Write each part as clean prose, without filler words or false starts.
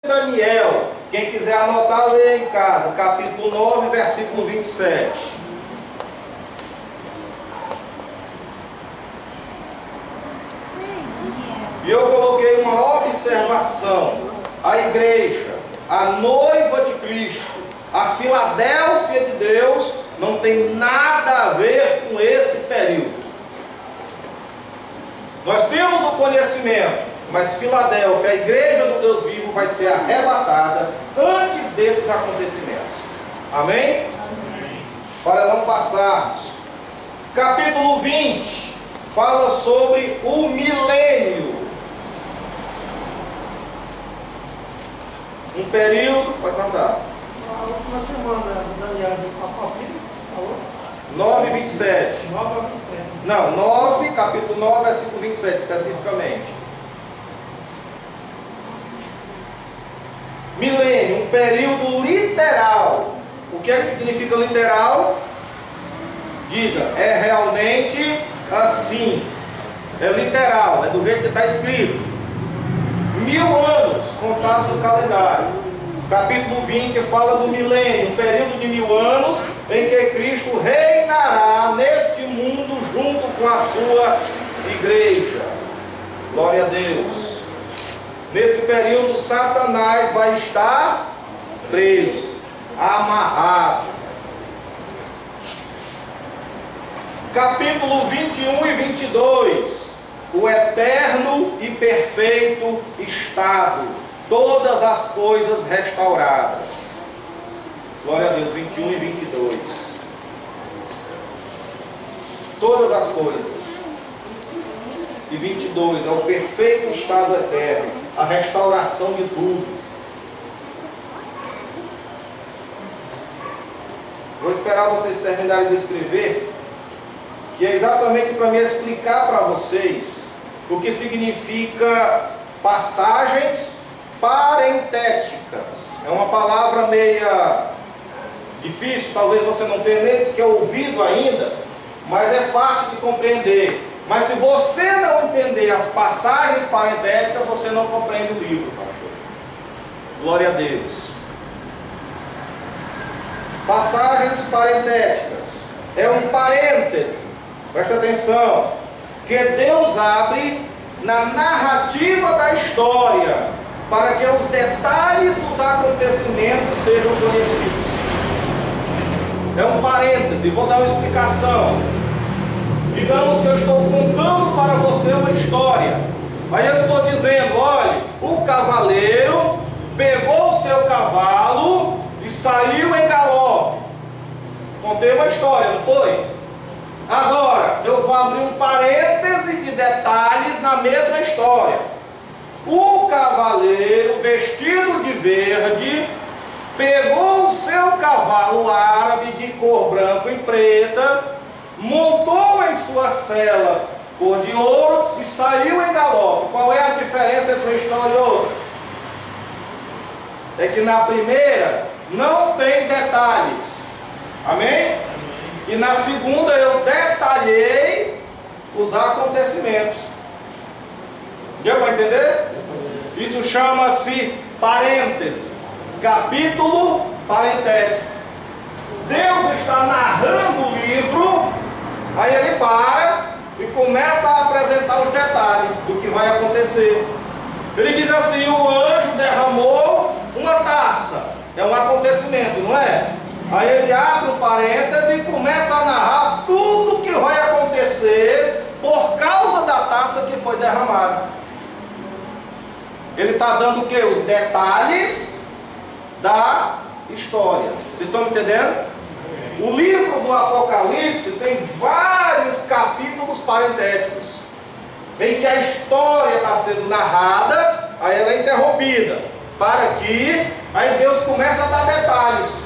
Daniel, quem quiser anotar, lê em casa, capítulo 9, versículo 27. E eu coloquei uma observação. A igreja, a noiva de Cristo, a Filadélfia de Deus, não tem nada a ver com esse período. Nós temos o conhecimento, mas Filadélfia, a igreja do Deus vivo, vai ser arrebatada antes desses acontecimentos. Amém? Amém. Para não passarmos. Capítulo 20 fala sobre o milênio. Um período, pode contar. A última semana do Daniel do Apocalipse falou? 9, 27. 9 a 27. Não, 9, capítulo 9, versículo 27, especificamente. Milênio, um período literal. O que é que significa literal? Diga, é realmente assim. É literal, é do jeito que está escrito. 1000 anos contado no calendário. Capítulo 20 fala do milênio, um período de 1000 anos em que Cristo reinará neste mundo junto com a sua igreja. Glória a Deus. Nesse período, Satanás vai estar preso, amarrado. Capítulo 21 e 22. O eterno e perfeito estado. Todas as coisas restauradas. Glória a Deus, 21 e 22. Todas as coisas. E 22 é o perfeito estado eterno, a restauração de tudo. Vou esperar vocês terminarem de escrever, que é exatamente para me explicar para vocês o que significa passagens parentéticas. É uma palavra meia difícil, talvez você não tenha nem sequer ouvido ainda, mas é fácil de compreender. Mas se você não entender as passagens parentéticas, você não compreende o livro, pastor. Glória a Deus. Passagens parentéticas é um parêntese, presta atenção, que Deus abre na narrativa da história, para que os detalhes dos acontecimentos sejam conhecidos. É um parêntese, vou dar uma explicação. Digamos que eu estou contando para você uma história. Aí eu estou dizendo, olha, o cavaleiro pegou o seu cavalo e saiu em galope. Contei uma história, não foi? Agora, eu vou abrir um parêntese de detalhes na mesma história. O cavaleiro, vestido de verde, pegou o seu cavalo árabe de cor branco e preta, montou em sua sela cor de ouro e saiu em galope. Qual é a diferença entre uma história e outra? É que na primeira não tem detalhes. Amém? E na segunda eu detalhei os acontecimentos. Deu para entender? Isso chama-se parêntese. Capítulo parentético. Deus está narrando o livro, aí ele para e começa a apresentar os detalhes do que vai acontecer. Ele diz assim, o anjo derramou uma taça. É um acontecimento, não é? Aí ele abre um parêntese e começa a narrar tudo o que vai acontecer por causa da taça que foi derramada. Ele está dando o que? Os detalhes da história. Vocês estão entendendo? O livro do Apocalipse tem vários capítulos parentéticos, em que a história está sendo narrada, aí ela é interrompida, para que aí Deus começa a dar detalhes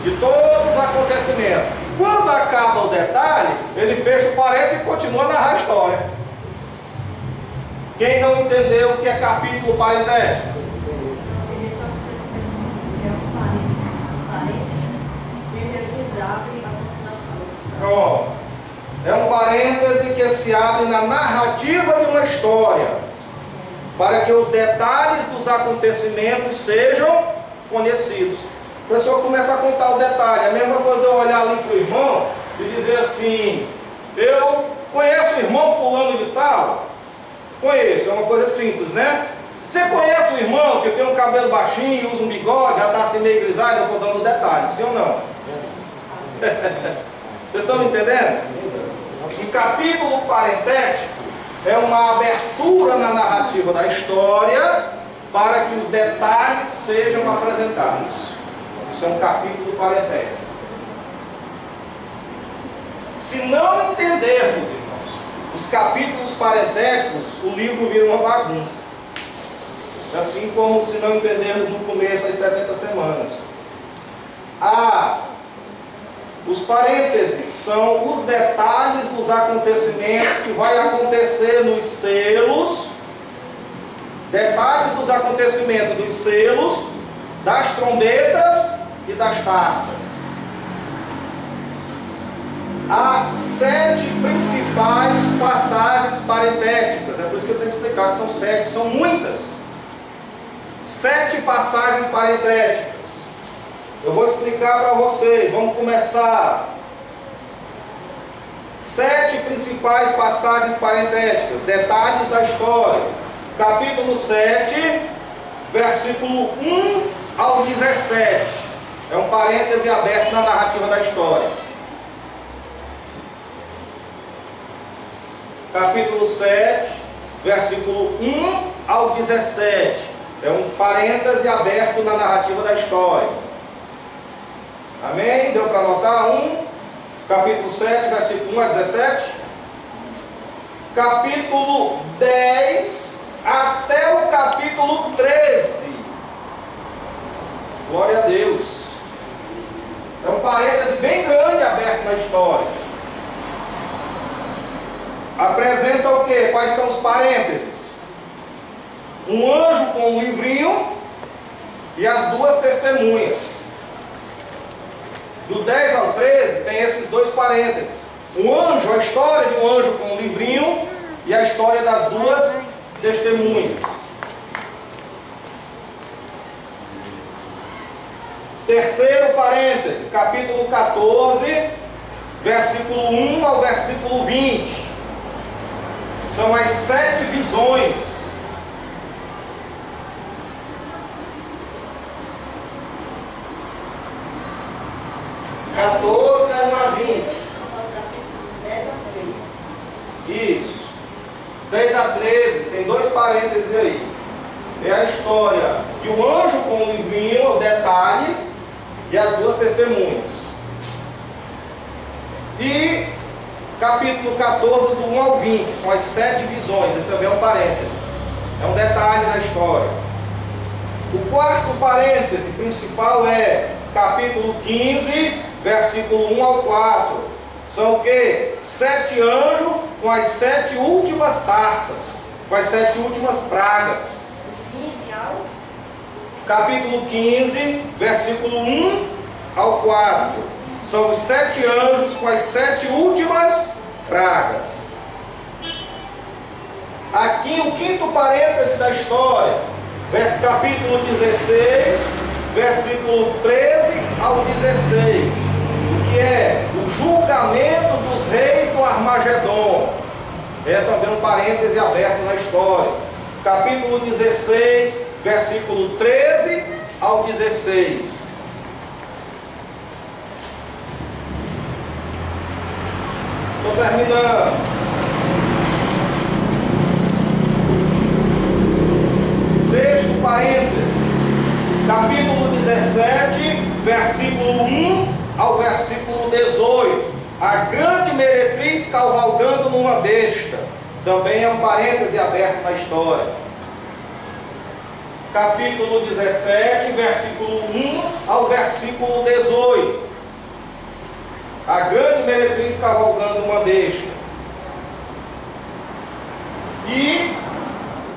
de todos os acontecimentos. Quando acaba o detalhe, ele fecha o parênteses e continua a narrar a história. Quem não entendeu o que é capítulo parentético? Pronto. É um parêntese que se abre na narrativa de uma história. para que os detalhes dos acontecimentos sejam conhecidos. O pessoal começa a contar o detalhe. A mesma coisa de eu olhar ali para o irmão e dizer assim: eu conheço o irmão fulano de tal? Conheço, é uma coisa simples, né? Você conhece o irmão que tem um cabelo baixinho, usa um bigode, já está assim meio grisalho? Eu estou dando detalhes, sim ou não? Vocês estão me entendendo? O capítulo parentético é uma abertura na narrativa da história para que os detalhes sejam apresentados. Isso é um capítulo parentético. Se não entendermos, irmãos, os capítulos parentéticos, o livro vira uma bagunça. Assim como se não entendermos no começo das 70 semanas. Os parênteses são os detalhes dos acontecimentos que vai acontecer nos selos, detalhes dos acontecimentos dos selos, das trombetas e das taças. Há 7 principais passagens parentéticas, é por isso que eu tenho que explicar que são 7, são muitas. 7 passagens parentéticas. Eu vou explicar para vocês, vamos começar. 7 principais passagens parentéticas, detalhes da história. Capítulo 7, versículo 1 ao 17. É um parêntese aberto na narrativa da história. Capítulo 7, versículo 1 ao 17. É um parêntese aberto na narrativa da história. Amém? Deu para anotar? Capítulo 7, versículo 1 a 17. Capítulo 10 até o capítulo 13. Glória a Deus. É um parêntese bem grande aberto na história. Apresenta o quê? Quais são os parênteses? Um anjo com um livrinho e as 2 testemunhas. Do 10 ao 13 tem esses 2 parênteses. Um anjo, a história de um anjo com um livrinho e a história das 2 testemunhas. Terceiro parêntese, capítulo 14, versículo 1 ao versículo 20. São as 7 visões. (14 a 20). 10 a 13. Isso. 10 a 13, tem 2 parênteses aí. É a história de um anjo com um livrinho, o detalhe, e as 2 testemunhas. E capítulo 14, do 1 ao 20, são as 7 visões, e também é um parêntese. É um detalhe da história. O quarto parêntese principal é capítulo 15, versículo 1 ao 4. São o que? 7 anjos com as 7 últimas taças, com as 7 últimas pragas. 15 ao... Capítulo 15, versículo 1 ao 4. São os 7 anjos com as 7 últimas pragas. Aqui o quinto parêntese da história, capítulo 16, versículo 13 ao 16, que é o julgamento dos reis do Armagedon. É também um parêntese aberto na história. Capítulo 16, versículo 13 ao 16. Estou terminando. Sexto parêntese, capítulo 17, versículo 1 ao versículo 18. A grande meretriz cavalgando numa besta. Também é um parêntese aberto na história. Capítulo 17, versículo 1 ao versículo 18. A grande meretriz cavalgando uma besta. E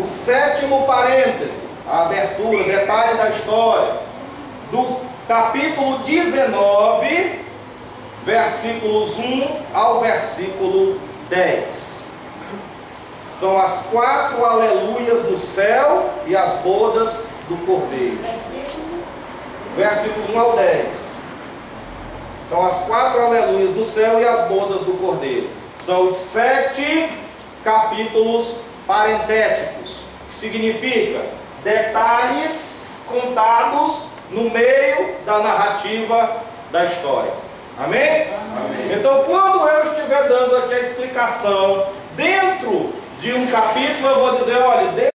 o sétimo parêntese, a abertura, detalhe da história, do capítulo 19, versículos 1 ao versículo 10. São as 4 aleluias do céu e as bodas do Cordeiro. Versículo 1 ao 10. São as 4 aleluias do céu e as bodas do Cordeiro. São os 7 capítulos parentéticos, que significa detalhes contados no meio da narrativa da história. Amém? Amém. Então, quando eu estiver dando aqui a explicação dentro de um capítulo, eu vou dizer, olha,